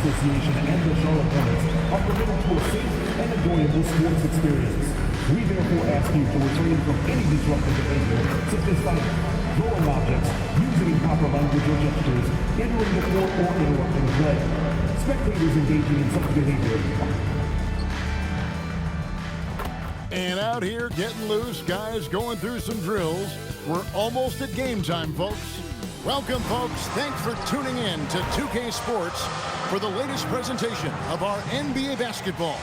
Association and the Charlotte Hornets are committed to a safe and enjoyable sports experience. We therefore ask you to refrain from any disruptive behavior, such as fighting, throwing objects, using improper language or gestures, entering the court or interrupting play. Spectators engaging in such behavior. And out here getting loose, guys going through some drills. We're almost at game time, folks. Welcome, folks. Thanks for tuning in to 2K Sports for the latest presentation of our NBA basketball.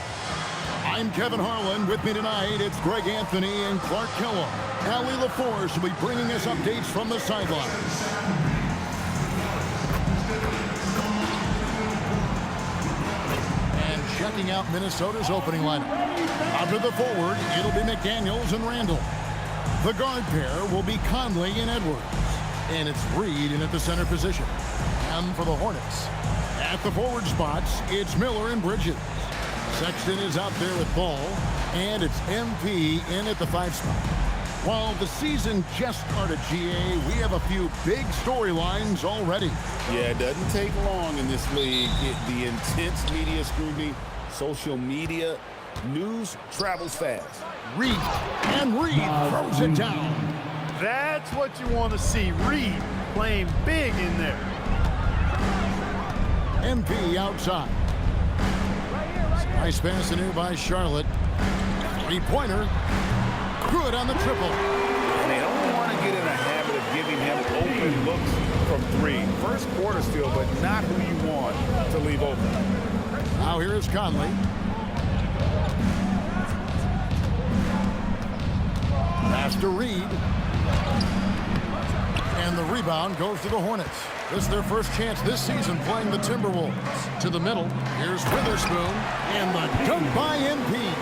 I'm Kevin Harlan. With me tonight, it's Greg Anthony and Clark Kellogg. Allie LaForce will be bringing us updates from the sidelines. And checking out Minnesota's opening lineup. Out of the forward, it'll be McDaniels and Randall. The guard pair will be Conley and Edwards. And it's Reed in at the center position. And for the Hornets, at the forward spots, it's Miller and Bridges. Sexton is out there with Ball, and it's MP in at the 5 spot. While the season just started, GA, we have a few big storylines already. Yeah, it doesn't take long in this league. The intense media scrutiny, social media, news travels fast. Reed, and Reed throws it down. That's what you want to see. Reed playing big in there. MP outside. Nice pass in here by Charlotte. Three-pointer. Good on the triple. And they don't want to get in a habit of giving him open looks from 3. First quarter still, but not who you want to leave open. Now here is Conley. Pass to Reed. And the rebound goes to the Hornets. This is their first chance this season playing the Timberwolves. To the middle, here's Witherspoon, and the dunk by MP.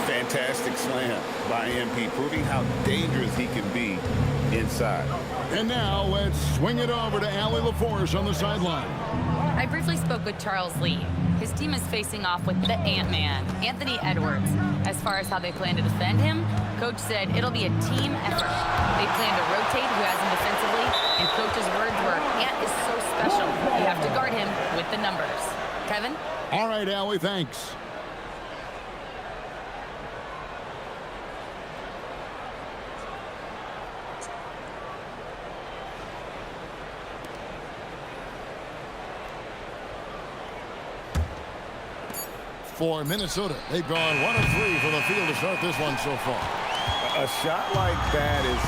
Fantastic slam by MP, proving how dangerous he can be inside. And now let's swing it over to Allie LaForce on the sideline. I briefly spoke with Charles Lee. His team is facing off with the Ant-Man, Anthony Edwards. As far as how they plan to defend him, Coach said it'll be a team effort. They plan to rotate who has him defensively, and Coach's words were, Ant is so special. You have to guard him with the numbers. Kevin? All right, Allie, thanks. For Minnesota, they've gone 1 of 3 from the field to start this one so far. A shot like that is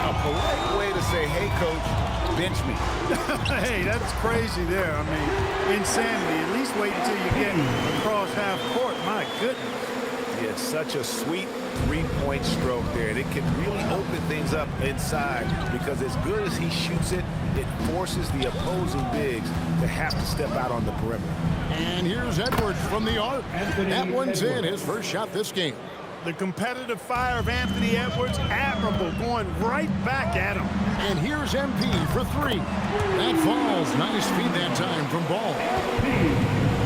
a polite way to say, hey, coach, bench me. Hey, that's crazy there. I mean, insanity. At least wait until you get across half court. My goodness. Yeah, it's such a sweet 3-point stroke there. And it can really open things up inside because as good as he shoots it, it forces the opposing bigs to have to step out on the perimeter. And here's Edwards from the arc. That one's in, his first shot this game. The competitive fire of Anthony Edwards, admirable, going right back at him. And here's MP for 3. That falls. Nice feed that time from Ball.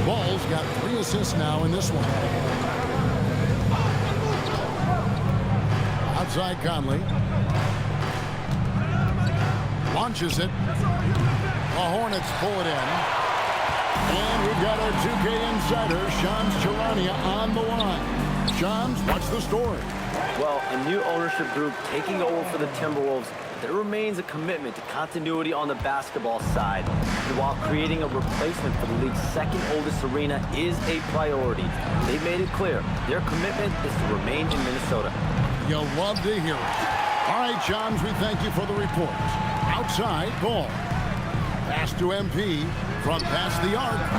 Ball's got 3 assists now in this one. Outside Conley. Launches it. The Hornets pull it in. And we've got our 2K insider, Shams Charania, on the line. Shams, what's the story? Well, a new ownership group taking over for the Timberwolves, there remains a commitment to continuity on the basketball side. And while creating a replacement for the league's second oldest arena is a priority, they've made it clear their commitment is to remain in Minnesota. You'll love to hear it. All right, Shams, we thank you for the report. Outside, Ball. Pass to MP from past the arc.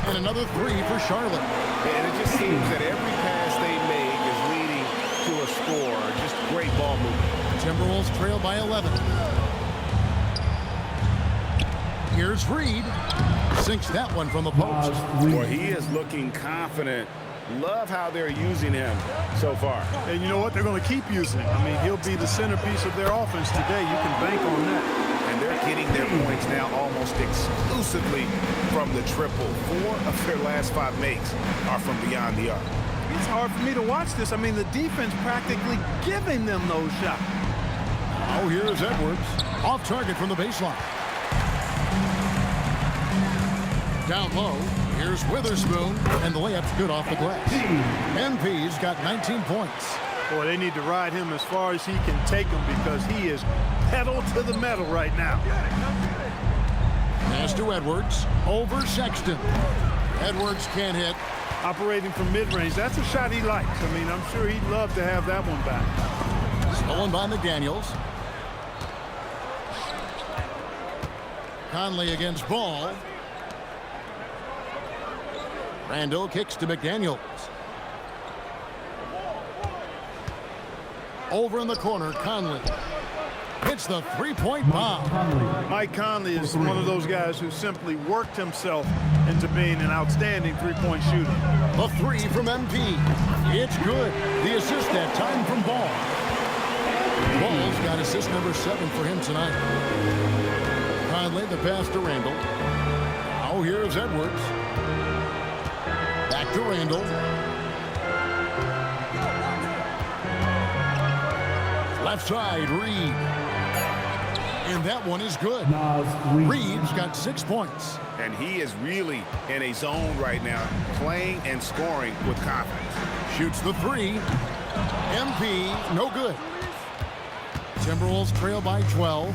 And another 3 for Charlotte. And it just seems that every pass they make is leading to a score. Just great ball movement. Timberwolves trail by 11. Here's Reed. Sinks that one from the post. Boy, he is looking confident. Love how they're using him so far. And you know what? They're going to keep using him. I mean, he'll be the centerpiece of their offense today. You can bank on that. And they're getting their points now almost exclusively from the triple. 4 of their last 5 makes are from beyond the arc. It's hard for me to watch this. I mean, the defense practically giving them those shots. Oh, here's Edwards. Off target from the baseline. Down low, here's Witherspoon, and the layup's good off the glass. MP's got 19 points. Boy, they need to ride him as far as he can take him because he is pedal to the metal right now. Pass to Edwards, over Sexton. Edwards can't hit. Operating from mid-range, that's a shot he likes. I mean, I'm sure he'd love to have that one back. Stolen by McDaniels. Conley against Ball. Randall kicks to McDaniels. Over in the corner, Conley. Hits the three-point bomb. Mike Conley is one of those guys who simply worked himself into being an outstanding three-point shooter. The three from MP. It's good. The assist that time from Ball. Ball's got assist number 7 for him tonight. Conley, the pass to Randall. Now here's Edwards. Back to Randall. Left side, Reed. And that one is good. Reed's got 6 points. And he is really in a zone right now, playing and scoring with confidence. Shoots the three. MP, no good. Timberwolves trail by 12.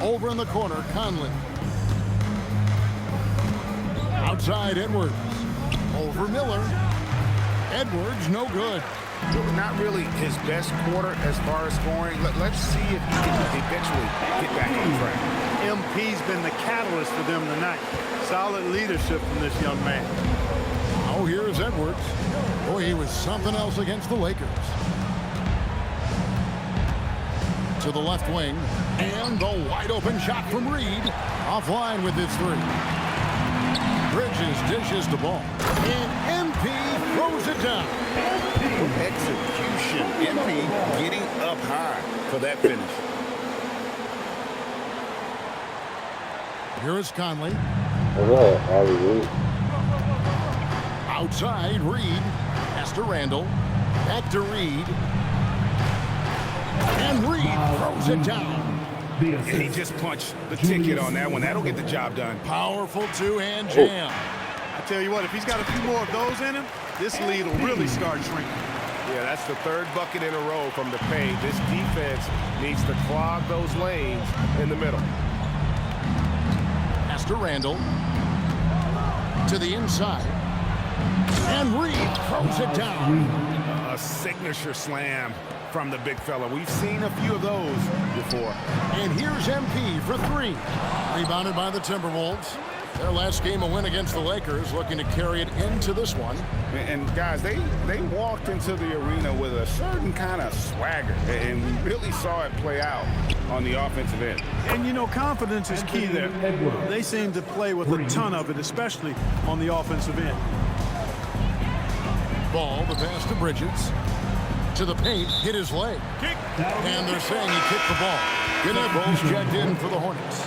Over in the corner, Conley. Outside, Edwards. Over Miller. Edwards, no good. Not really his best quarter as far as scoring. Let's see if he can eventually get back on track. MP's been the catalyst for them tonight. Solid leadership from this young man. Oh, here's Edwards. Boy, he was something else against the Lakers. To the left wing. And the wide open shot from Reed. Offline with his three. Bridges dishes the ball. And MP throws it down. Execution. MP getting up high for that finish. Here is Conley. Outside, Reed. Pass to Randall. Back to Reed. And Reed throws it down. And he just punched the ticket on that one. That'll get the job done. Powerful two-hand jam. I tell you what, if he's got a few more of those in him, this lead will really start shrinking. Yeah, that's the third bucket in a row from the paint. This defense needs to clog those lanes in the middle. Pass to Randall. To the inside. And Reed throws it down. A signature slam from the big fella. We've seen a few of those before. And here's MP for three. Rebounded by the Timberwolves. Their last game a win against the Lakers, looking to carry it into this one. And guys, they walked into the arena with a certain kind of swagger, and we really saw it play out on the offensive end. And you know, confidence is key there. They seem to play with a ton of it, especially on the offensive end. Ball, the pass to Bridges. To the paint, hit his leg. And they're saying he kicked the ball. Ginobril's checked in for the Hornets.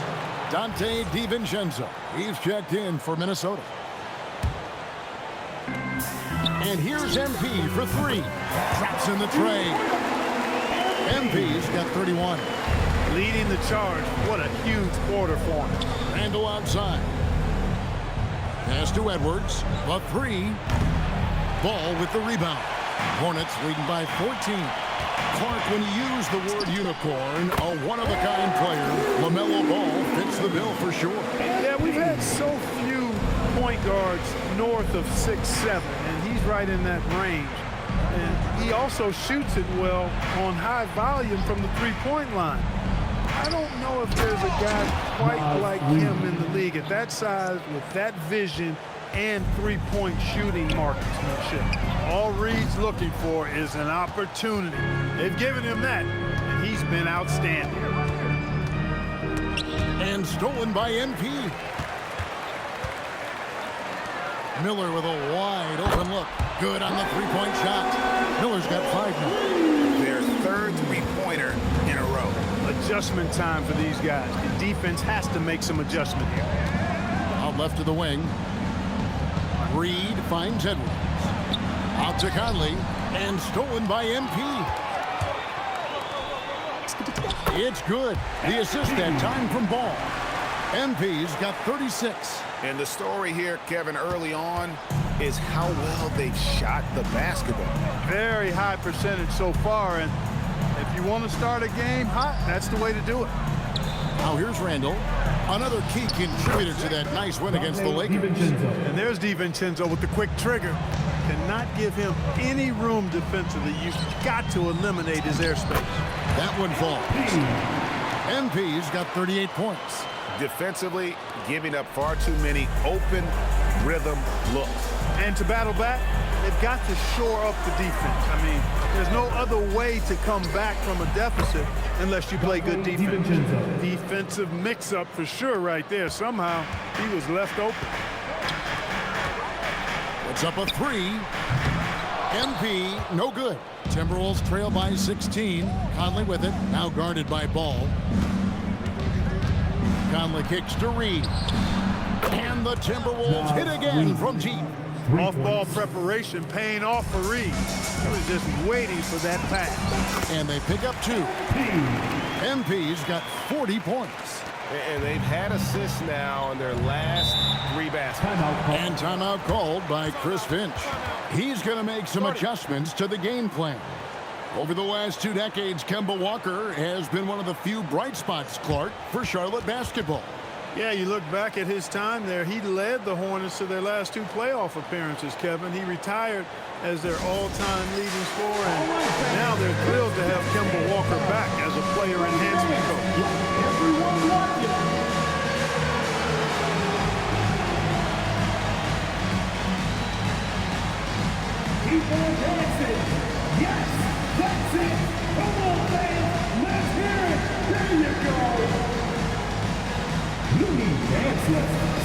Dante DiVincenzo, he's checked in for Minnesota. And here's MP for three. Traps in the tray. MP's got 31. Leading the charge. What a huge quarter for him. Randall outside. Pass to Edwards. The three. Ball with the rebound. Hornets leading by 14. Clark, when you use the word unicorn, a one-of-a-kind player, LaMelo Ball fits the bill for sure. Yeah, we've had so few point guards north of 6'7", and he's right in that range. And he also shoots it well on high volume from the three-point line. I don't know if there's a guy quite like him in the league at that size with that vision and three-point shooting marksmanship. All Reed's looking for is an opportunity. They've given him that, and he's been outstanding. And stolen by MP. Miller with a wide open look. Good on the three-point shot. Miller's got 5 now. Their third three-pointer in a row. Adjustment time for these guys. The defense has to make some adjustment here. Out left of the wing. Reed finds Edwards. Out to Conley. And stolen by MP. It's good. The assist that time from Ball. MP's got 36. And the story here, Kevin, early on is how well they've shot the basketball. Very high percentage so far, and if you want to start a game hot, that's the way to do it. Now here's Randall, another key contributor to that nice win against the Lakers. And there's DiVincenzo with the quick trigger. Cannot give him any room defensively. You've got to eliminate his airspace. That one falls. MP's got 38 points. Defensively, giving up far too many open rhythm looks. And to battle back, they've got to shore up the defense. I mean, there's no other way to come back from a deficit unless you play good defense. Defensive mix-up for sure right there. Somehow, he was left open. It's up a three. MP, no good. Timberwolves trail by 16. Conley with it, now guarded by Ball. Conley kicks to Reed. And the Timberwolves hit again from deep. Off-ball preparation paying off for Reed. He was just waiting for that pass. And they pick up 2. MP's got 40 points. And they've had assists now in their last 3 baskets. And timeout called by Chris Finch. He's going to make some adjustments to the game plan. Over the last 2 decades, Kemba Walker has been one of the few bright spots, Clark, for Charlotte basketball. Yeah, you look back at his time there, he led the Hornets to their last 2 playoff appearances, Kevin. He retired as their all-time leading scorer, and now they're thrilled to have Kemba Walker back as a player enhancement coach. Everyone watching. People dancing. Yes, that's it. Come on, fans. Let's hear it. There you go. You need dance lessons.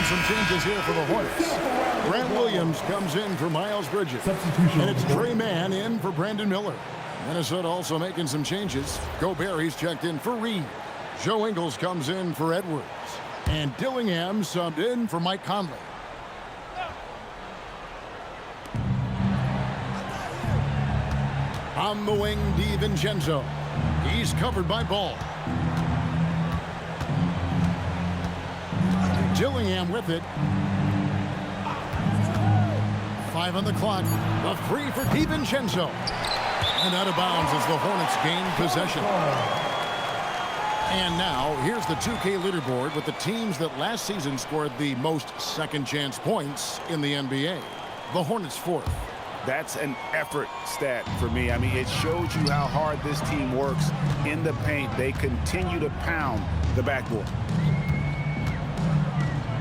Some changes here for the Hornets. Grant Williams comes in for Miles Bridges. And it's Trey Mann in for Brandon Miller. Minnesota also making some changes. Gobert, he's checked in for Reed. Joe Ingles comes in for Edwards. And Dillingham subbed in for Mike Conley. On the wing, DiVincenzo. He's covered by Ball. Dillingham with it. 5 on the clock. A free for DiVincenzo. And out of bounds as the Hornets gain possession. And now, here's the 2K leaderboard with the teams that last season scored the most second-chance points in the NBA. The Hornets 4th. That's an effort stat for me. I mean, it shows you how hard this team works in the paint. They continue to pound the backboard.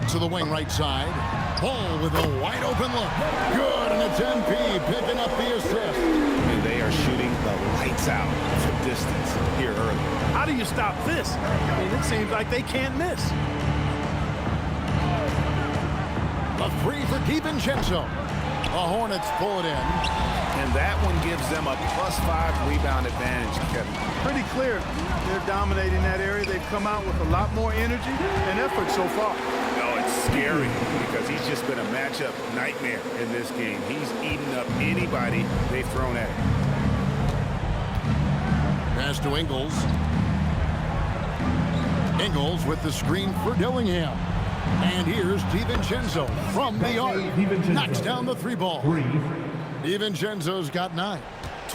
To the wing right side. Ball with a wide open look. Good, and it's MP picking up the assist. And they are shooting the lights out from distance here early. How do you stop this? I mean, it seems like they can't miss. A free for DiVincenzo. The Hornets pull it in. And that one gives them a +5 rebound advantage, Kevin. Pretty clear. They're dominating that area. They've come out with a lot more energy and effort so far. No, it's scary because he's just been a matchup nightmare in this game. He's eating up anybody they've thrown at him. Pass to Ingles. Ingles with the screen for Dillingham. And here's DiVincenzo from the arc. Knocks down the 3 ball. DiVincenzo's got 9.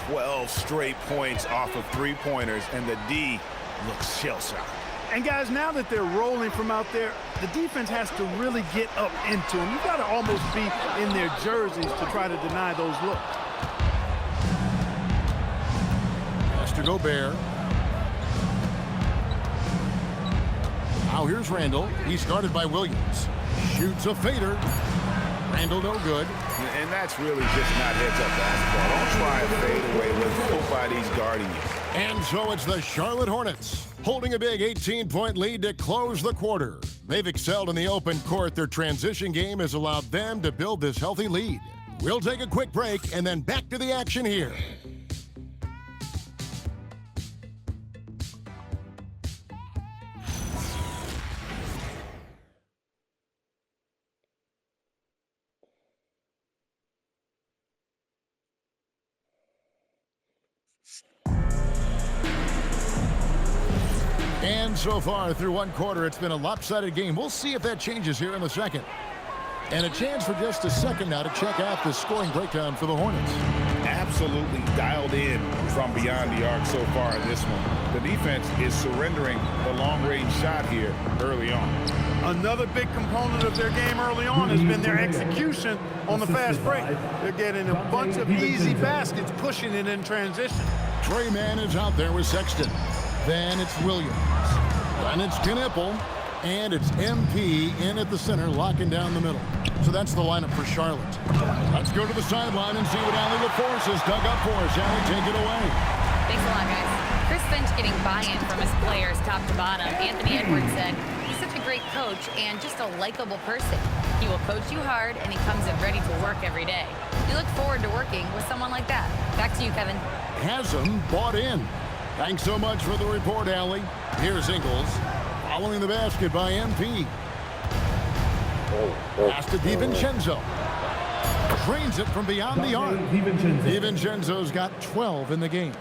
12 straight points off of 3-pointers, and the D looks shell-shocked. And guys, now that they're rolling from out there, the defense has to really get up into them. You've got to almost be in their jerseys to try to deny those looks. Pass to Gobert. Now here's Randall. He's guarded by Williams. Shoots a fader. Randall no good. And that's really just not heads-up basketball. Don't try a fadeaway when nobody's guarding you. And so it's the Charlotte Hornets holding a big 18-point lead to close the quarter. They've excelled in the open court. Their transition game has allowed them to build this healthy lead. We'll take a quick break and then back to the action here. And so far through one quarter, it's been a lopsided game. We'll see if that changes here in the second. And a chance for just a second now to check out the scoring breakdown for the Hornets. Absolutely dialed in from beyond the arc so far in this one. The defense is surrendering the long-range shot here early on. Another big component of their game early on has been their execution on the fast break. They're getting a bunch of easy baskets, pushing it in transition. Trey Mann is out there with Sexton. Then it's Williams. Then it's Knipple. And it's MP in at the center, locking down the middle. So that's the lineup for Charlotte. Let's go to the sideline and see what Allie LaForce has dug up for us. Allie, take it away. Thanks a lot, guys. Chris Finch getting buy-in from his players top to bottom. Anthony Edwards said he's such a great coach and just a likable person. He will coach you hard, and he comes in ready to work every day. We look forward to working with someone like that. Back to you, Kevin. Hasn't bought in. Thanks so much for the report, Allie. Here's Ingles. Following the basket by MP. Pass to DiVincenzo. Drains it from beyond the arc. DiVincenzo's got 12 in the game.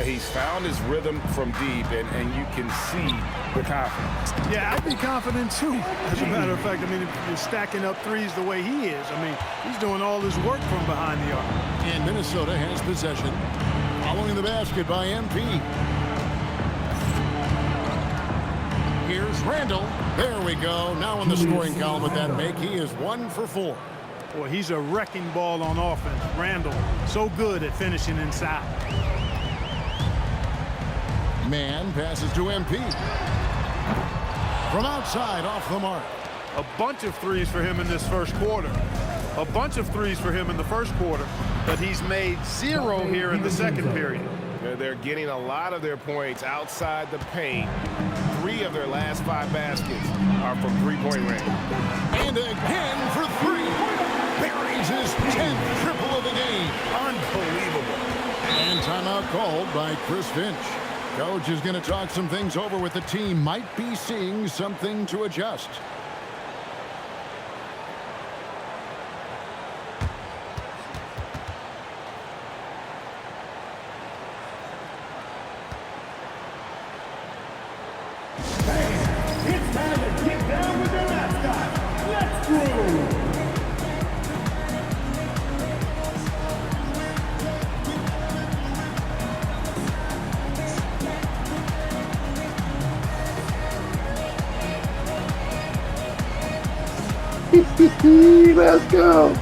He's found his rhythm from deep, and you can see the confidence. Yeah, I'd be confident too. As a matter of fact, I mean, if you're stacking up threes the way he is, I mean, he's doing all his work from behind the arc. And Minnesota has possession. Following the basket by MP. Here's Randall. There we go. Now in the scoring column with that make, he is 1 for 4. Boy, he's a wrecking ball on offense. Randall, so good at finishing inside. Mann passes to MP. From outside, off the mark. A bunch of threes for him in this first quarter. A bunch of threes for him in the first quarter, but he's made 0 here in the second period. They're getting a lot of their points outside the paint. 3 of their last 5 baskets are from three-point range. And again for 3. Buries his 10th triple of the game. Unbelievable. And timeout called by Chris Finch. Coach is going to talk some things over with the team. Might be seeing something to adjust. It's time to get down with their mascot. Let's groove. Let's go.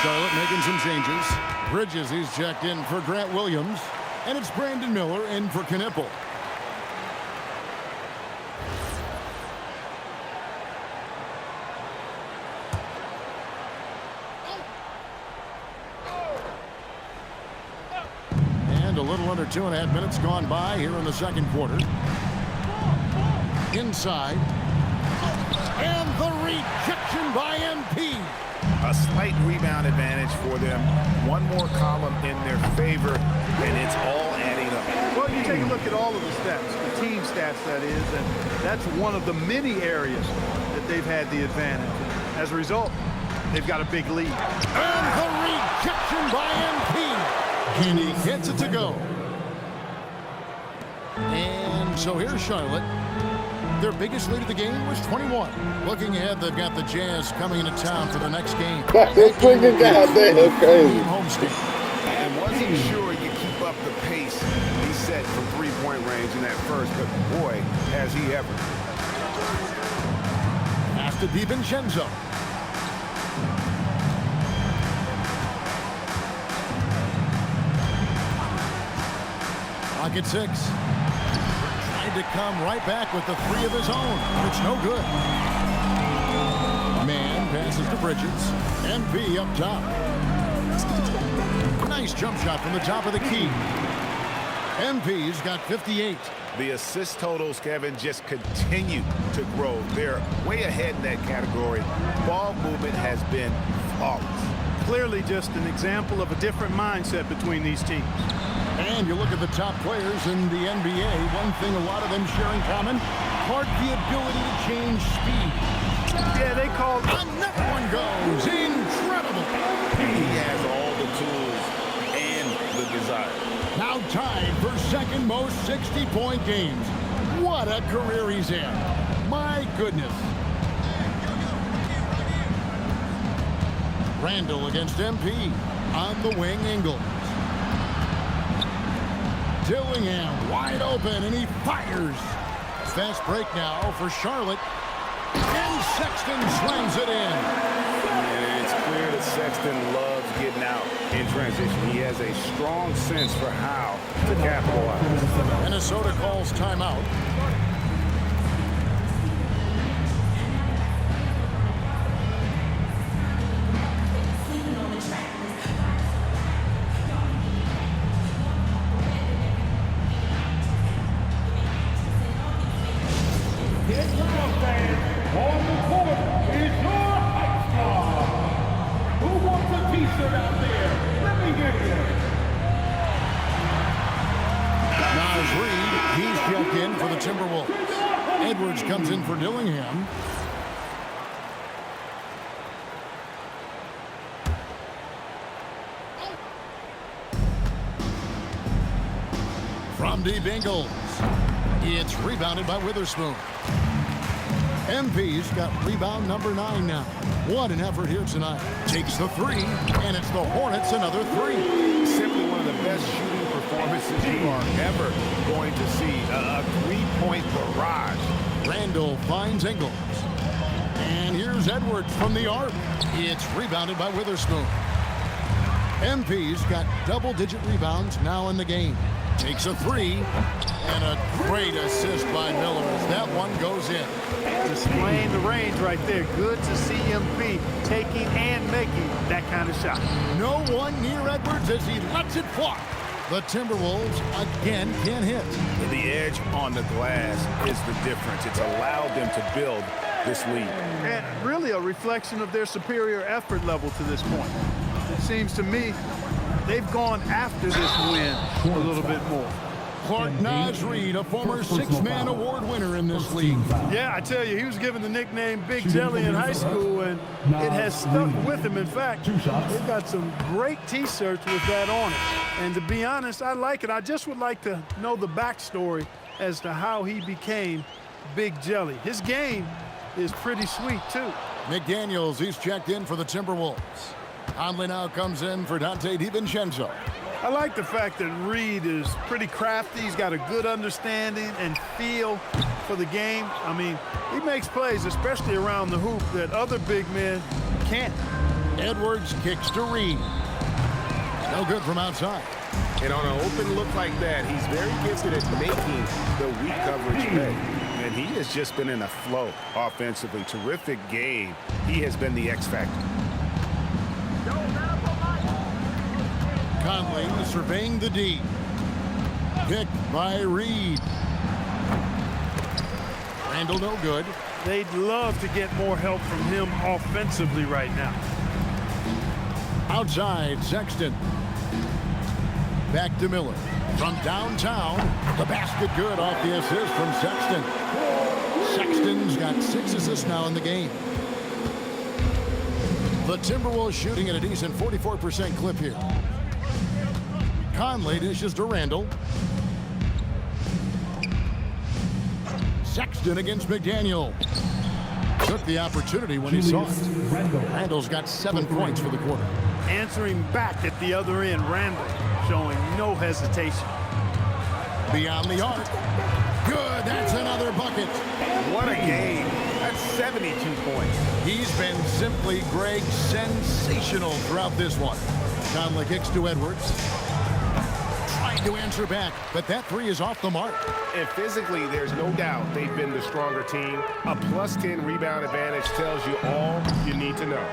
Charlotte making some changes. Bridges, he's checked in for Grant Williams. And it's Brandon Miller in for Knipple. And a little under 2.5 minutes gone by here in the second quarter. Inside. And the rejection by MP. A slight rebound advantage for them. One more column in their favor, and it's all adding up. Well, you take a look at all of the stats, the team stats, that is, and that's one of the many areas that they've had the advantage. As a result, they've got a big lead. And the rejection by MP. And he gets it to go. And so here's Charlotte. Their biggest lead of the game was 21. Looking ahead, they've got the Jazz coming into town for the next game. This freaking goddamn crazy. Homestand. And wasn't sure you keep up the pace he set from three-point range in that first, but boy, has he ever. After DiVincenzo. Pocket 6. Tried to come right back with the three of his own, but it's no good. Man passes to Bridges. MP up top. Nice jump shot from the top of the key. MP's got 58. The assist totals, Kevin, just continue to grow. They're way ahead in that category. Ball movement has been flawless. Clearly just an example of a different mindset between these teams. And you look at the top players in the NBA, one thing a lot of them share in common, part the ability to change speed. Yeah, they call it. And that one goes. Incredible. He has all the tools and the desire. Now tied for second most 60-point games. What a career he's in. My goodness. Randall against MP. On the wing, Ingles. Dillingham wide open, and he fires. Fast break now for Charlotte. And Sexton slams it in. And it's clear that Sexton loves getting out in transition. He has a strong sense for how to capitalize. Minnesota calls timeout. Timberwolves. Edwards comes in for Dillingham. From deep Ingles. It's rebounded by Witherspoon. MP's got rebound number 9 now. What an effort here tonight. Takes the three, and it's the Hornets another three. Simply one of the best shooting performances you are ever going to see. A three-point barrage. Randall finds Ingles. And here's Edwards from the arc. It's rebounded by Witherspoon. MP's got double-digit rebounds now in the game. Takes a three, and a great assist by Miller as that one goes in. Displaying the range right there. Good to see MP taking and making that kind of shot. No one near Edwards as he lets it fly. The Timberwolves again can't hit. The edge on the glass is the difference. It's allowed them to build this lead. And really a reflection of their superior effort level to this point. It seems to me they've gone after this win a little bit more. Clark Nasreed, a former six-man award winner in this league. Yeah, I tell you, he was given the nickname Big Jelly in high school, and it has stuck with him. In fact, they've got some great T-shirts with that on it. And to be honest, I like it. I just would like to know the backstory as to how he became Big Jelly. His game is pretty sweet, too. McDaniels, he's checked in for the Timberwolves. Conley now comes in for Dante DiVincenzo. I like the fact that Reed is pretty crafty. He's got a good understanding and feel for the game. I mean, he makes plays, especially around the hoop, that other big men can't. Edwards kicks to Reed. No good from outside. And on an open look like that, he's very gifted at making the weak coverage pay. And he has just been in a flow offensively. Terrific game. He has been the X factor. Conley surveying the D. Picked by Reed. Randall no good. They'd love to get more help from him offensively right now. Outside, Sexton. Back to Miller. From downtown, the basket good off the assist from Sexton. Sexton's got 6 assists now in the game. The Timberwolves shooting at a decent 44% clip here. Conley dishes to Randall. Sexton against McDaniel. Took the opportunity when he saw it. Randall's got 7 points for the quarter. Answering back at the other end, Randall showing no hesitation. Beyond the arc. Good, that's another bucket. What a game. That's 72 points. He's been simply, Greg, sensational throughout this one. Conley kicks to Edwards. Trying to answer back, but that 3 is off the mark. And physically, there's no doubt they've been the stronger team. A +10 rebound advantage tells you all you need to know.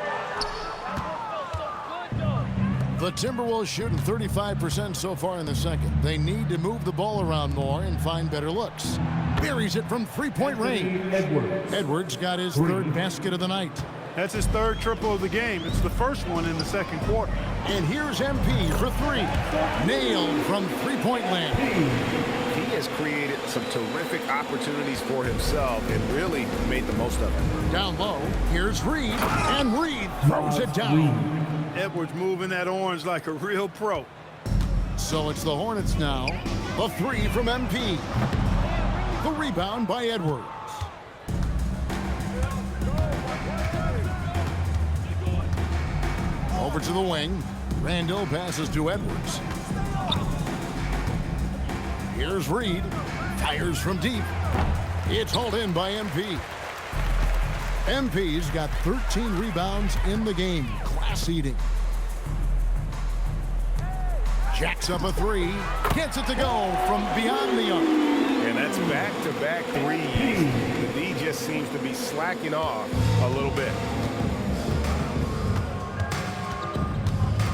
The Timberwolves shooting 35% so far in the second. They need to move the ball around more and find better looks. Buries it from 3-point range. Edwards got his 3rd basket of the night. That's his 3rd triple of the game. It's the first one in the second quarter. And here's MP for 3. Nailed from 3-point land. He has created some terrific opportunities for himself and really made the most of it. Down low, here's Reed, and Reed throws it down. Edwards moving that orange like a real pro. So it's the Hornets now. The 3 from MP. The rebound by Edwards. Over to the wing. Randall passes to Edwards. Here's Reed. Fires from deep. It's hauled in by MP. MP's got 13 rebounds in the game. Class eating. Jacks up a 3. Gets it to go from beyond the arc. And that's back-to-back threes. The D just seems to be slacking off a little bit.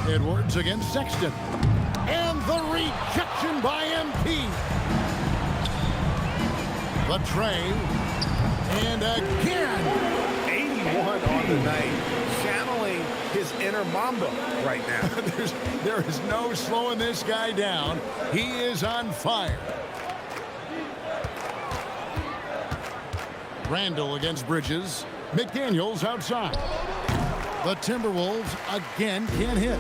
Edwards against Sexton. And the rejection by MP. The tray. And again. 81 on the night. Channeling his inner Mamba right now. There is no slowing this guy down. He is on fire. Randall against Bridges. McDaniels outside. The Timberwolves again can't hit.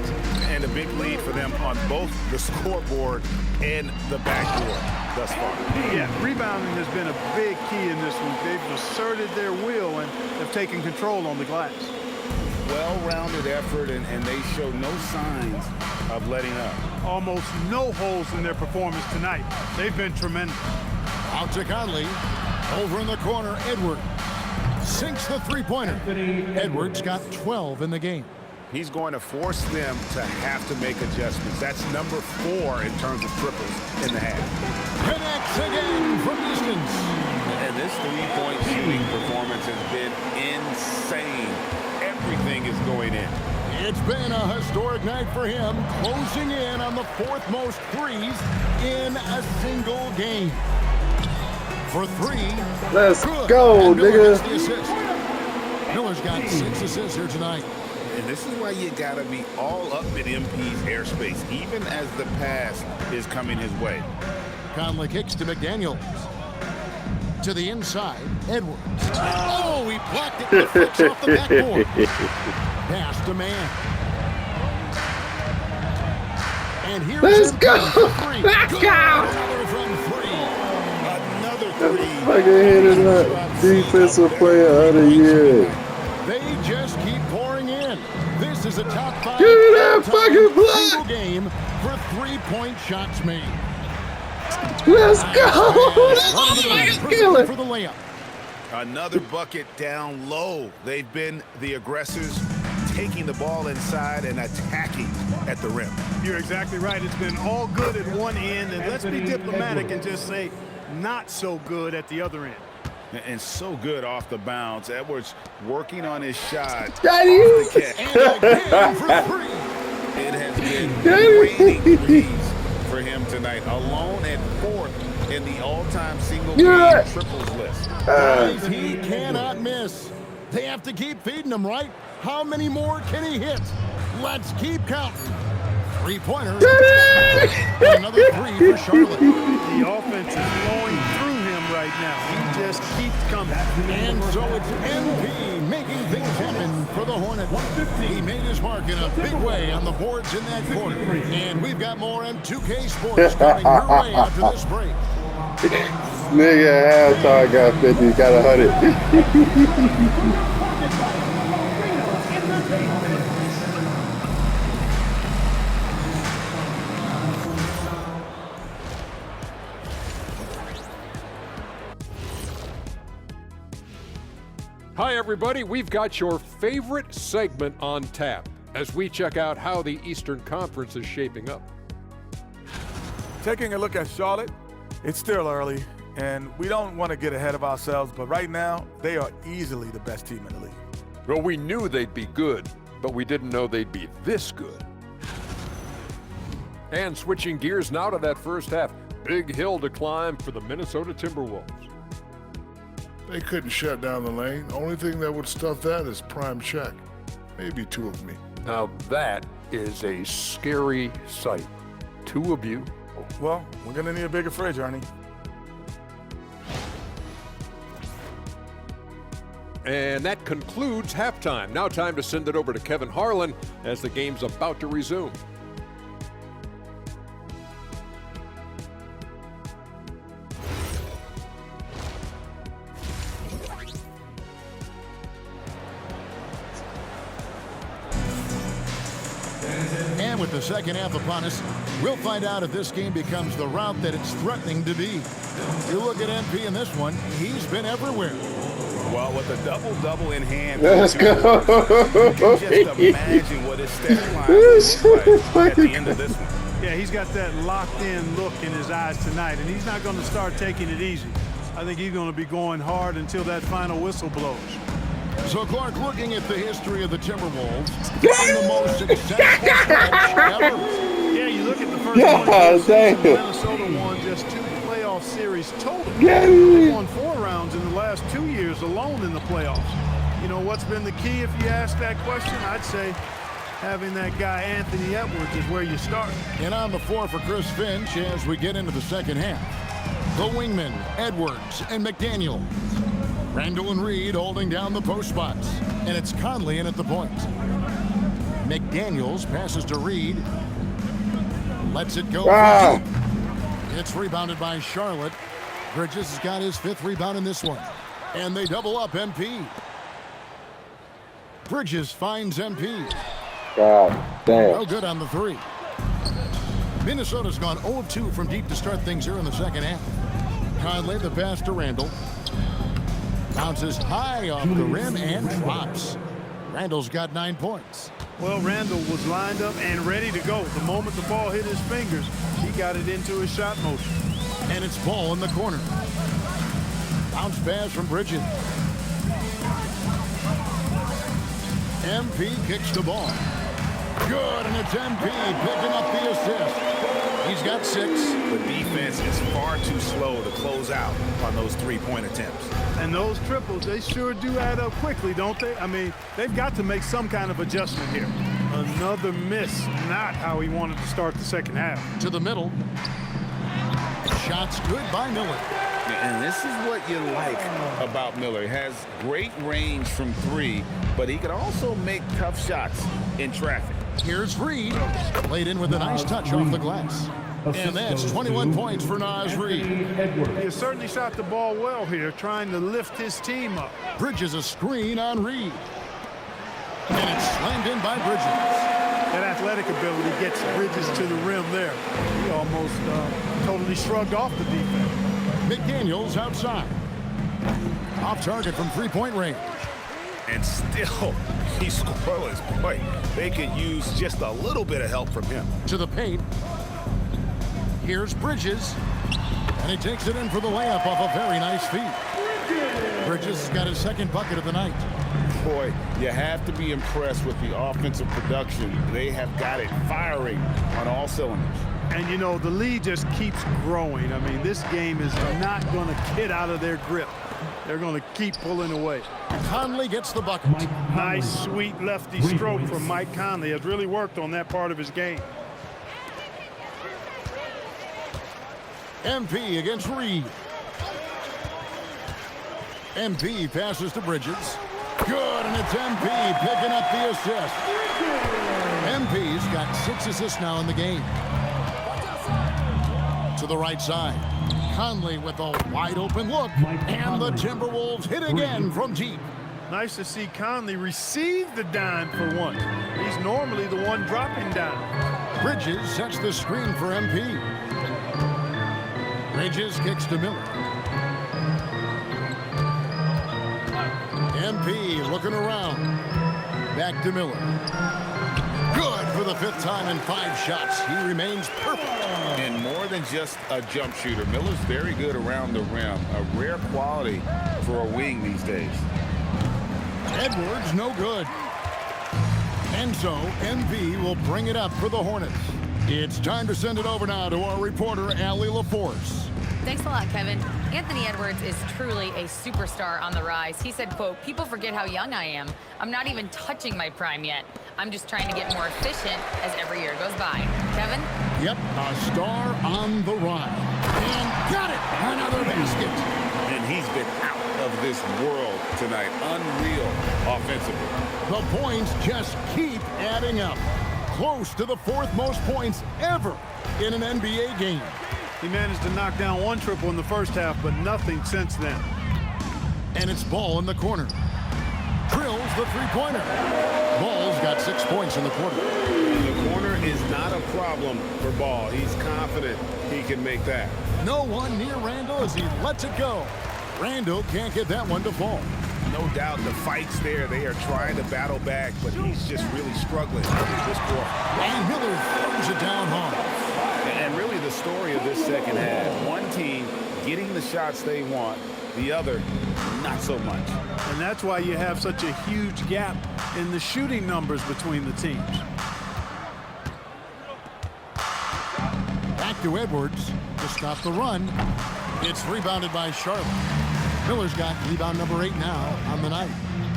And a big lead for them on both the scoreboard and the backboard thus far. Yeah, rebounding has been a big key in this one. They've asserted their will and have taken control on the glass. Well-rounded effort, and they show no signs of letting up. Almost no holes in their performance tonight. They've been tremendous. Out to Conley. Over in the corner, Edwards. Sinks the 3-pointer. Edwards got 12 in the game. He's going to force them to have to make adjustments. That's number 4 in terms of triples in the half. Connects again from distance. And this 3-point shooting performance has been insane. Everything is going in. It's been a historic night for him, closing in on the 4th most threes in a single game. For 3. Let's Good. go, nigga. Miller's got 6 assists here tonight. And this is why you got to be all up in MP's airspace, even as the pass is coming his way. Conley kicks to McDaniels. To the inside, Edwards. Oh, he blocked it. Deflects off the backboard. Pass to man. And here's Let's go. Let's go. Another from 3. Another 3. Fucking headed up. Defensive player of the year. They just keep pouring in. This is a top 5 Give me that fucking block. game for 3-point shots made. Let's go. Oh my God, for the layup. Another bucket down low. They've been the aggressors, taking the ball inside and attacking at the rim. You're exactly right. It's been all good at one end, and let's be diplomatic and just say not so good at the other end. And so good off the bounce. Edwards working on his shot. Daddy. Off the catch. And again for 3. It has been raining threes for him tonight, alone at 4th in the all-time single-game triples list. Guys, he cannot miss. They have to keep feeding him, right? How many more can he hit? Let's keep counting. Three-pointer. And another three for Charlotte. The offense is flowing through him right now. He just keeps coming. And so it's MP making things happen for the Hornets. He made his mark in a big way on the boards in that quarter. And we've got more M2K Sports coming your way after this break. Nigga, halftime got 50, got 100. Hi, everybody. We've got your favorite segment on tap as we check out how the Eastern Conference is shaping up. Taking a look at Charlotte, it's still early, and we don't want to get ahead of ourselves, but right now, they are easily the best team in the league. Well, we knew they'd be good, but we didn't know they'd be this good. And switching gears now to that first half, big hill to climb for the Minnesota Timberwolves. They couldn't shut down the lane. Only thing that would stuff that is prime check. Maybe two of me. Now that is a scary sight. Two of you. Well, we're going to need a bigger fridge, Ernie. And that concludes halftime. Now time to send it over to Kevin Harlan as the game's about to resume. And with the second half upon us, we'll find out if this game becomes the route that it's threatening to be. You look at MP in this one, he's been everywhere. Well, with a double-double in hand, Let's go. you can just imagine what his stat line will look like at the end of this one. Yeah, he's got that locked-in look in his eyes tonight, and he's not going to start taking it easy. I think he's going to be going hard until that final whistle blows. So, Clark, looking at the history of the Timberwolves, being the most successful coach ever. Yeah, you look at the first Yeah, season, damn. Minnesota won just 2 playoff series total. Yeah. They won 4 rounds in the last 2 years alone in the playoffs. You know, what's been the key if you ask that question? I'd say having that guy Anthony Edwards is where you start. And on the floor for Chris Finch as we get into the second half. The wingmen, Edwards and McDaniel. Randall and Reed holding down the post spots. And it's Conley in at the point. McDaniels passes to Reed. Lets it go. It's rebounded by Charlotte. Bridges has got his 5th rebound in this one. And they double up MP. Bridges finds MP. God damn. No good on the 3. Minnesota's gone 0 of 2 from deep to start things here in the second half. Conley the pass to Randall. Bounces high off the rim and drops. Randall's got 9 points. Well, Randall was lined up and ready to go. The moment the ball hit his fingers, he got it into his shot motion. And it's Ball in the corner. Bounce pass from Bridges. MP kicks the ball. Good, and it's MP picking up the assist. He's got 6. The defense is far too slow to close out on those three-point attempts. And those triples, they sure do add up quickly, don't they? I mean, they've got to make some kind of adjustment here. Another miss, not how he wanted to start the second half. To the middle. Shots good by Miller. And this is what you like about Miller. He has great range from 3, but he can also make tough shots in traffic. Here's Reed. Played in with a nice touch off the glass. And that's 21 points for Naz Reed. He has certainly shot the ball well here, trying to lift his team up. Bridges a screen on Reed. And it's slammed in by Bridges. That athletic ability gets Bridges to the rim there. He almost totally shrugged off the defense. McDaniels outside. Off target from 3-point range. And still, he's scoreless. Boy, they could use just a little bit of help from him. To the paint. Here's Bridges. And he takes it in for the layup off a very nice feed. Bridges has got his 2nd bucket of the night. Boy, you have to be impressed with the offensive production. They have got it firing on all cylinders. And, you know, the lead just keeps growing. I mean, this game is not going to get out of their grip. They're going to keep pulling away. Conley gets the bucket. Nice, sweet lefty stroke from Mike Conley. Has really worked on that part of his game. MP against Reed. MP passes to Bridges. Good, and it's MP picking up the assist. MP's got 6 assists now in the game. To the right side. Conley with a wide open look. And the Timberwolves hit again from deep. Nice to see Conley receive the dime for once. He's normally the one dropping down. Bridges sets the screen for MP. Bridges kicks to Miller. MP looking around. Back to Miller. Good for the 5th time in 5 shots. He remains perfect. And more than just a jump shooter, Miller's very good around the rim. A rare quality for a wing these days. Edwards, no good. And so, MP will bring it up for the Hornets. It's time to send it over now to our reporter, Allie LaForce. Thanks a lot, Kevin. Anthony Edwards is truly a superstar on the rise. He said, quote, "People forget how young I am. I'm not even touching my prime yet. I'm just trying to get more efficient as every year goes by." Kevin? Yep, a star on the rise. And got it! Another basket. And he's been out of this world tonight. Unreal offensively. The points just keep adding up. Close to the 4th most points ever in an NBA game. He managed to knock down 1 triple in the first half, but nothing since then. And it's Ball in the corner. Drills the three-pointer. Ball's got 6 points in the quarter. The corner is not a problem for Ball. He's confident he can make that. No one near Randall as he lets it go. Randall can't get that one to fall. No doubt the fight's there. They are trying to battle back, but he's just really struggling with this quarter. And Miller throws it down hard. And really the story of this second half, one team getting the shots they want, the other not so much. And that's why you have such a huge gap in the shooting numbers between the teams. Back to Edwards to stop the run. It's rebounded by Charlotte. Miller's got rebound number 8 now on the night.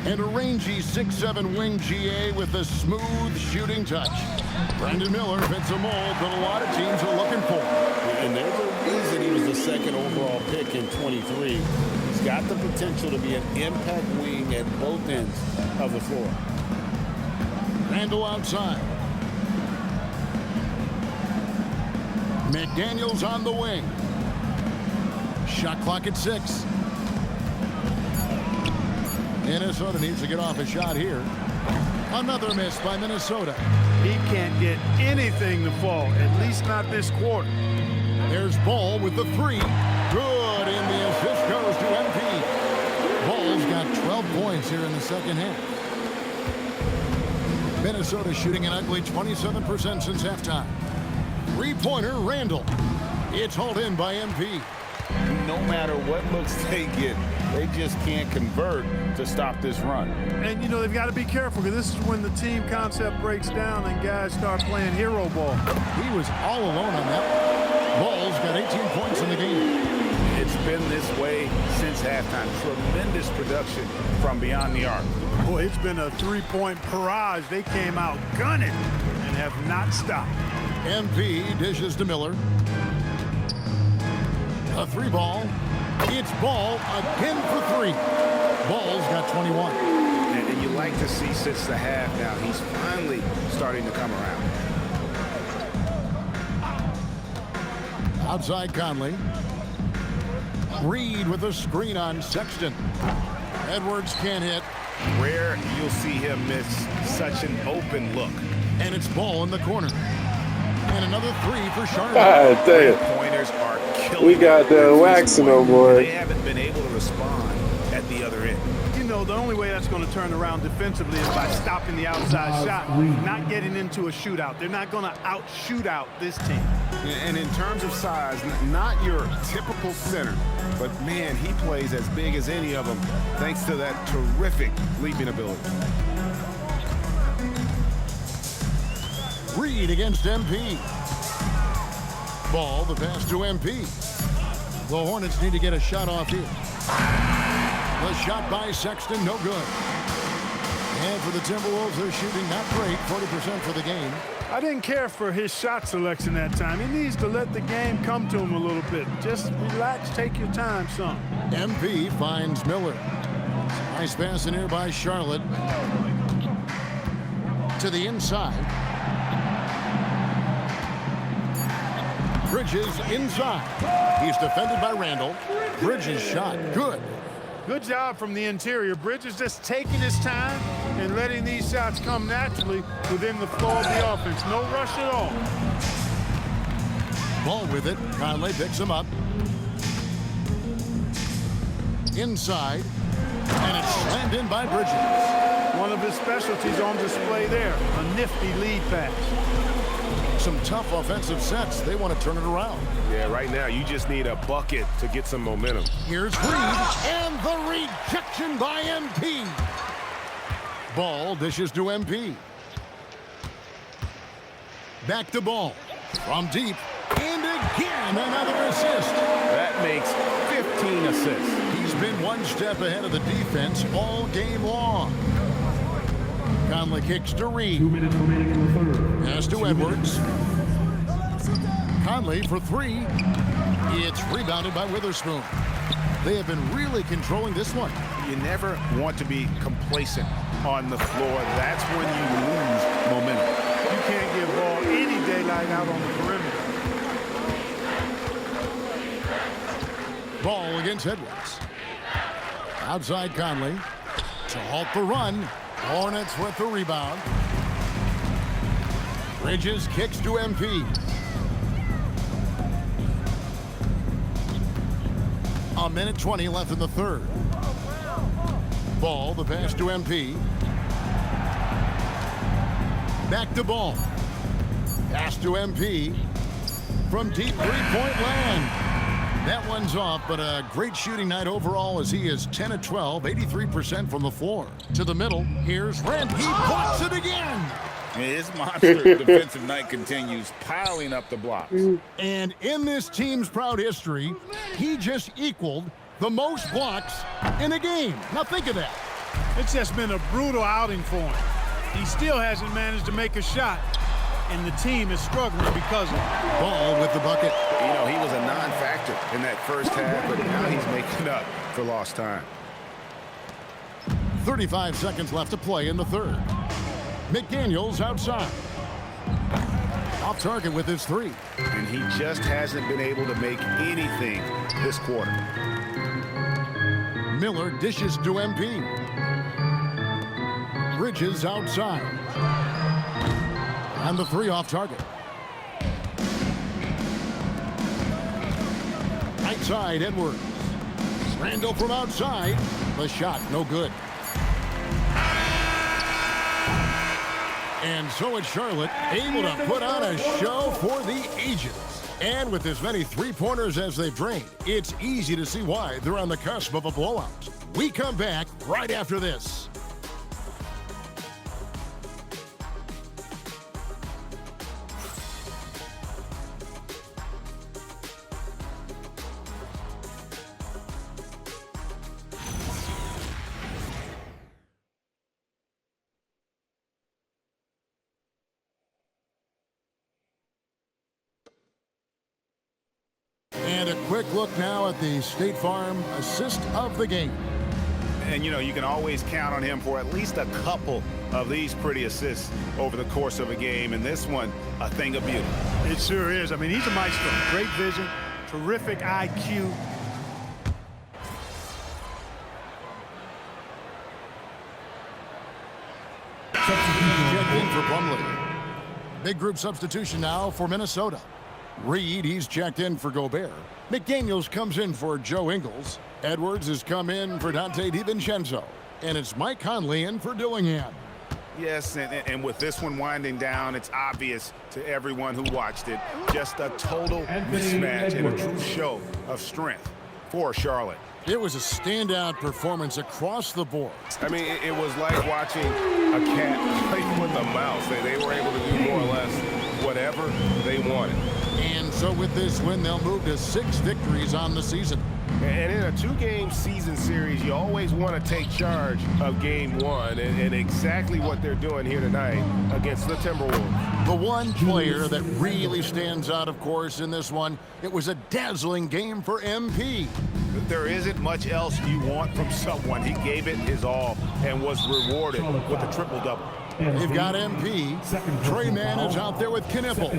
And a rangy 6'7" wing GA with a smooth shooting touch. Brandon Miller fits a mold that a lot of teams are looking for. And there's a reason he was the 2nd overall pick in 23. He's got the potential to be an impact wing at both ends of the floor. Randall outside. McDaniels on the wing. Shot clock at 6. Minnesota needs to get off a shot here. Another miss by Minnesota. He can't get anything to fall, at least not this quarter. There's Ball with the 3. Good, and the assist goes to MP. Ball's got 12 points here in the second half. Minnesota shooting an ugly 27% since halftime. 3-pointer, Randall. It's hauled in by MP. No matter what looks they get, they just can't convert to stop this run. And, you know, they've got to be careful because this is when the team concept breaks down and guys start playing hero ball. He was all alone on that. Ball's got 18 points in the game. It's been this way since halftime. Tremendous production from beyond the arc. Boy, it's been a 3-point barrage. They came out gunning and have not stopped. MP dishes to Miller. A 3-ball. It's Ball again for 3. Ball's got 21. And you like to see since the half now, he's finally starting to come around. Outside Conley. Reed with a screen on Sexton. Edwards can't hit. Rare you'll see him miss such an open look. And it's Ball in the corner. And another 3 for Charlotte. God damn. Pointers are killing. We got that waxing on, boy. They haven't been able to respond at the other end. You know, the only way that's going to turn around defensively is by stopping the outside shot, not getting into a shootout. They're not going to out-shoot out this team. And in terms of size, not your typical center, but man, he plays as big as any of them thanks to that terrific leaping ability. Reed against MP. Ball, the pass to MP. The Hornets need to get a shot off here. The shot by Sexton, no good. And for the Timberwolves, they're shooting not great, 40% for the game. I didn't care for his shot selection that time. He needs to let the game come to him a little bit. Just relax, take your time, son. MP finds Miller. Nice pass in here by Charlotte. To the inside. Bridges inside. He's defended by Randall. Bridges shot. Good. Good job from the interior. Bridges just taking his time and letting these shots come naturally within the flow of the offense. No rush at all. Ball with it. Conley picks him up. Inside. And it's slammed in by Bridges. One of his specialties on display there. A nifty lead pass. Some tough offensive sets. They want to turn it around. Yeah, right now you just need a bucket to get some momentum. Here's Reed, and the rejection by MP. Ball dishes to MP. Back to Ball. From deep. And again, another assist. That makes 15 assists. He's been one step ahead of the defense all game long. Conley kicks to Reed. 2 minutes remaining in the third. Pass to Edwards. Conley for three. It's rebounded by Witherspoon. They have been really controlling this one. You never want to be complacent on the floor. That's when you lose momentum. You can't give Ball any daylight out on the perimeter. Ball against Edwards. Outside Conley. To halt the run. Hornets with the rebound. Bridges kicks to MP. A minute 20 left in the third. Ball, the pass to MP. Back to Ball. Pass to MP. From deep three-point land. That one's off, but a great shooting night overall as he is 10 of 12, 83% from the floor. To the middle, here's Rand. He blocks it again. His monster defensive night continues, piling up the blocks. And in this team's proud history, he just equaled the most blocks in a game. Now think of that. It's just been a brutal outing for him. He still hasn't managed to make a shot, and the team is struggling because of it. Ball with the bucket. You know, he was a non-factor in that first half, but now he's making up for lost time. 35 seconds left to play in the third. McDaniels outside. Off target with his three. And he just hasn't been able to make anything this quarter. Miller dishes to MP. Bridges outside. And the three off target. Right side, Edwards. Randall from outside. The shot, no good. And so it's Charlotte, able to put on a show for the ages. And with as many three-pointers as they've drained, it's easy to see why they're on the cusp of a blowout. We come back right after this. And a quick look now at the State Farm assist of the game. And, you know, you can always count on him for at least a couple of these pretty assists over the course of a game. And this one, a thing of beauty. It sure is. I mean, he's a maestro. Great vision, terrific IQ. Checked in for Plumlee. Big group substitution now for Minnesota. Reed, he's checked in for Gobert. McDaniels comes in for Joe Ingles. Edwards has come in for Dante DiVincenzo. And it's Mike Conley in for Dillingham. Yes, and with this one winding down, it's obvious to everyone who watched it. Just a total mismatch and a true show of strength for Charlotte. It was a standout performance across the board. I mean, it was like watching a cat play with a mouse. They were able to do more or less whatever they wanted. And so with this win, they'll move to 6 victories on the season. And in a 2-game season series, you always want to take charge of game 1, and exactly what they're doing here tonight against the Timberwolves. The one player that really stands out, of course, in this one, it was a dazzling game for MP. There isn't much else you want from someone. He gave it his all and was rewarded with a triple-double. They've got MP. Trey Mann is out there with Knipple.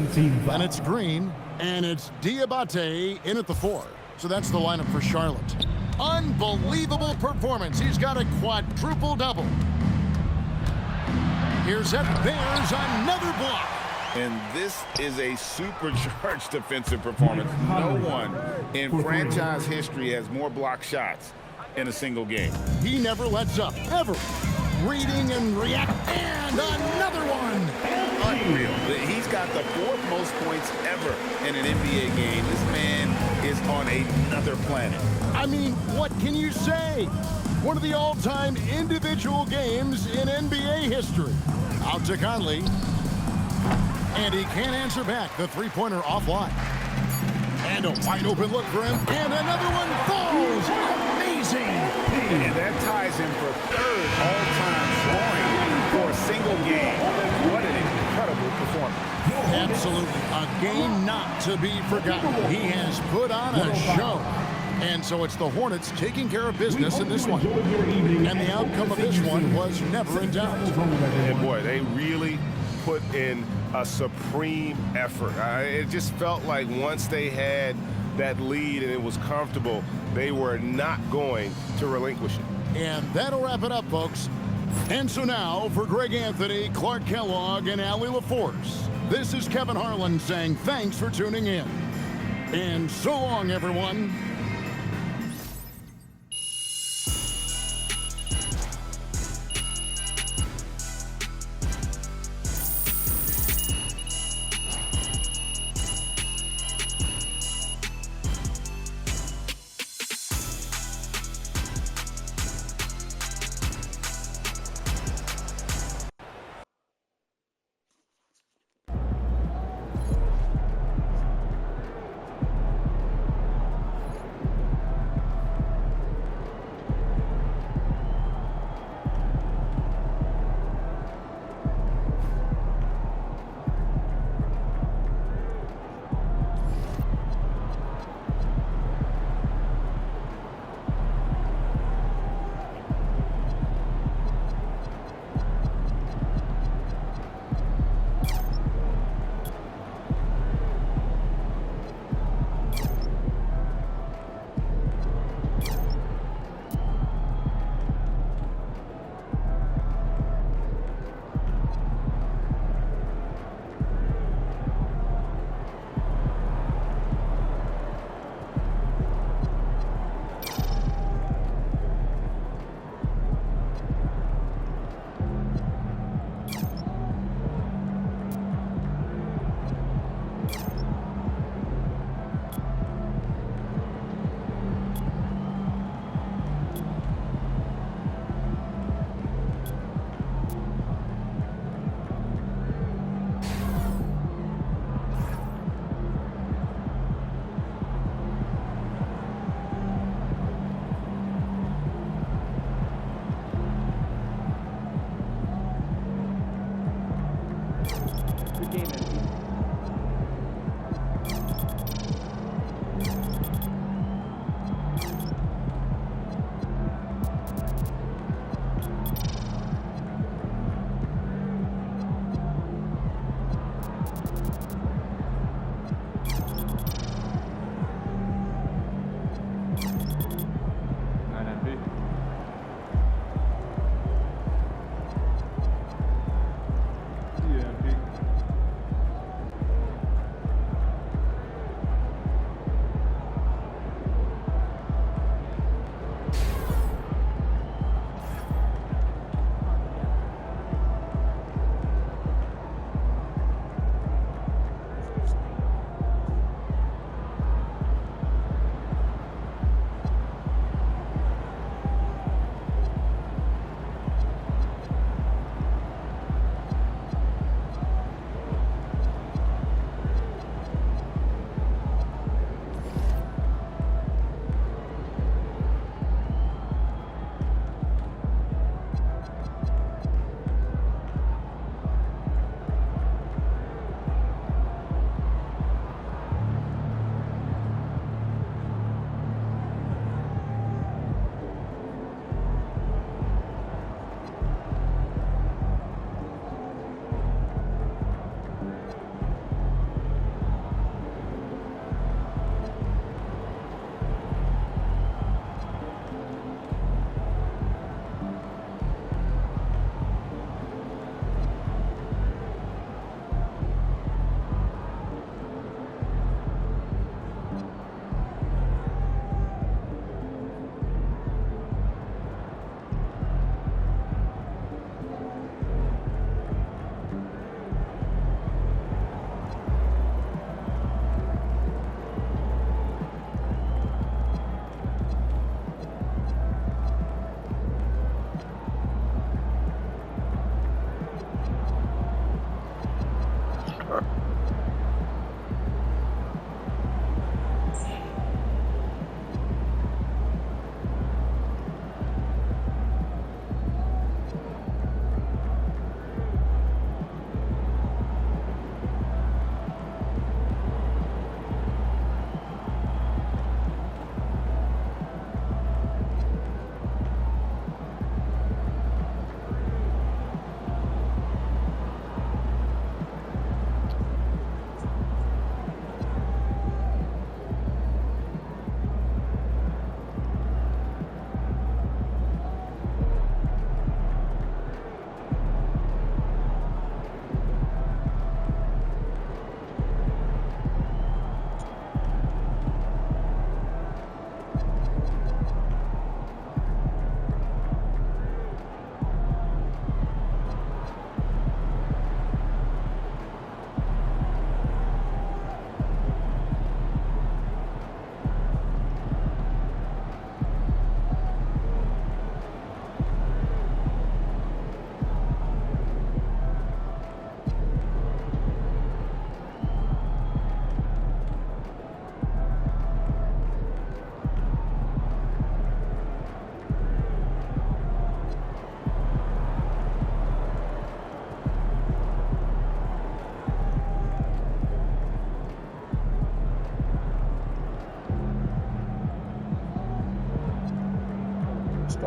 And it's Green. And it's Diabate in at the 4. So that's the lineup for Charlotte. Unbelievable performance. He's got a quadruple-double. Here's it. There's another block. And this is a supercharged defensive performance. No one in franchise history has more block shots in a single game. He never lets up, ever. Reading and react, and another one. Unreal. He's got the 4th most points ever in an NBA game. This man is on another planet. I mean, what can you say? One of the all-time individual games in NBA history. Out to Conley. And he can't answer back. The three-pointer offline. And a wide-open look for him. And another one falls. Amazing. And that ties him for 3rd all-time scoring for a single game. What an incredible performance. Absolutely. A game not to be forgotten. He has put on a show. And so it's the Hornets taking care of business in this one. And the outcome of this one was never in doubt. And boy, they really put in a supreme effort. It just felt like once they had that lead and it was comfortable, they were not going to relinquish it. And that'll wrap it up, folks. And so now, for Greg Anthony, Clark Kellogg, and Allie LaForce, this is Kevin Harlan saying thanks for tuning in. And so long, everyone.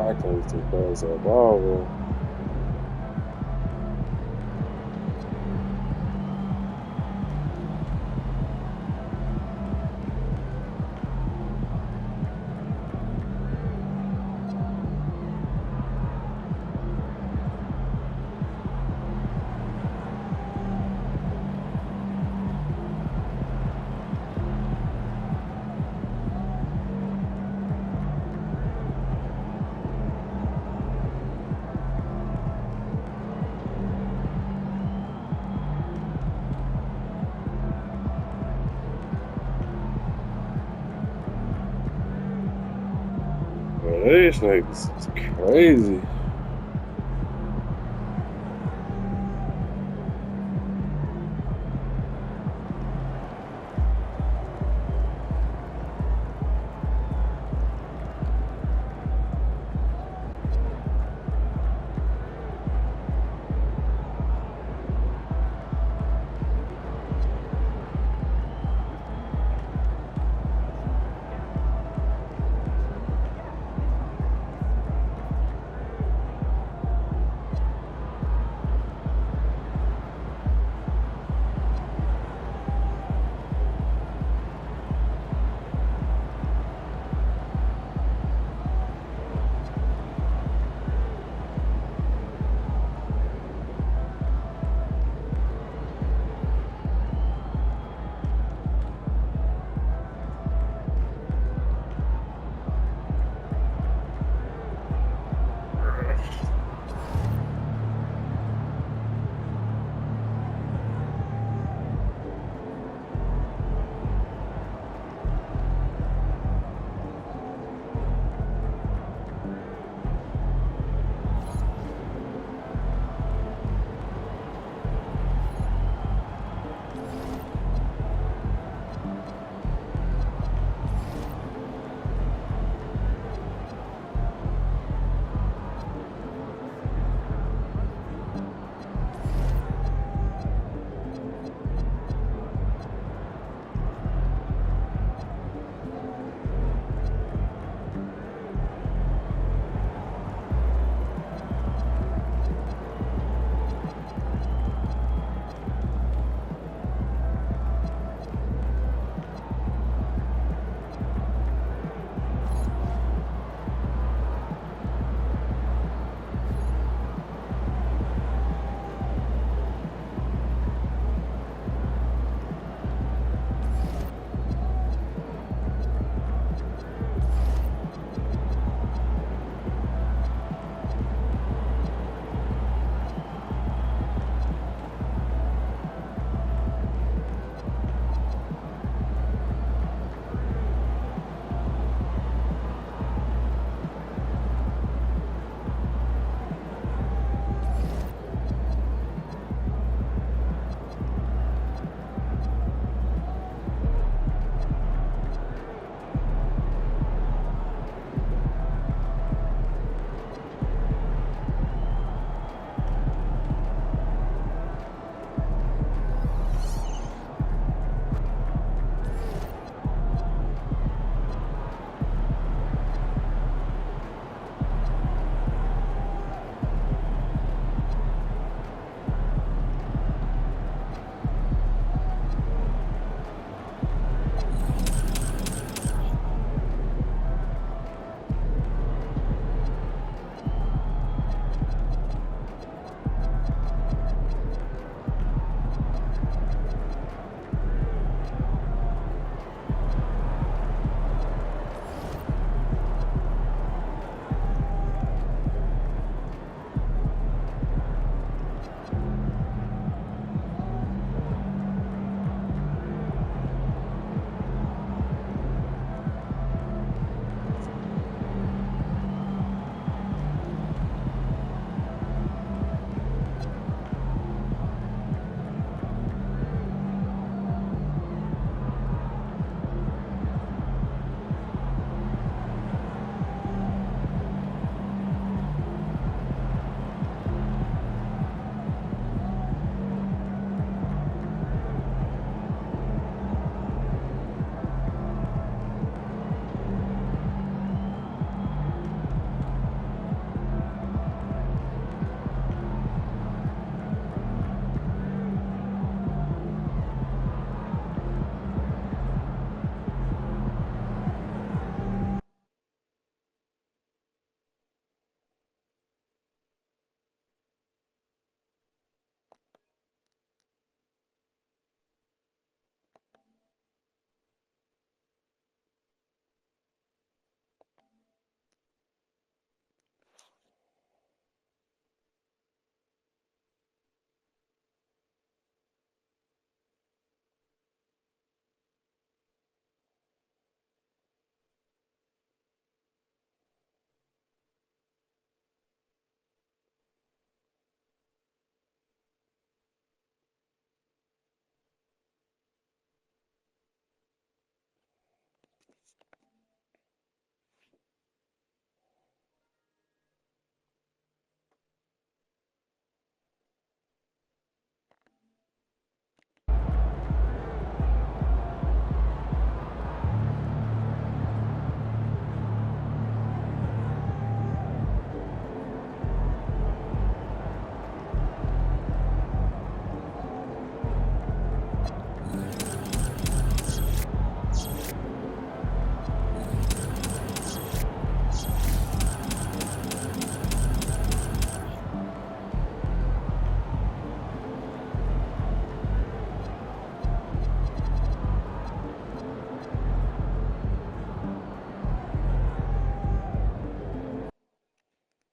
I can't too fast at all, bro. These niggas is crazy.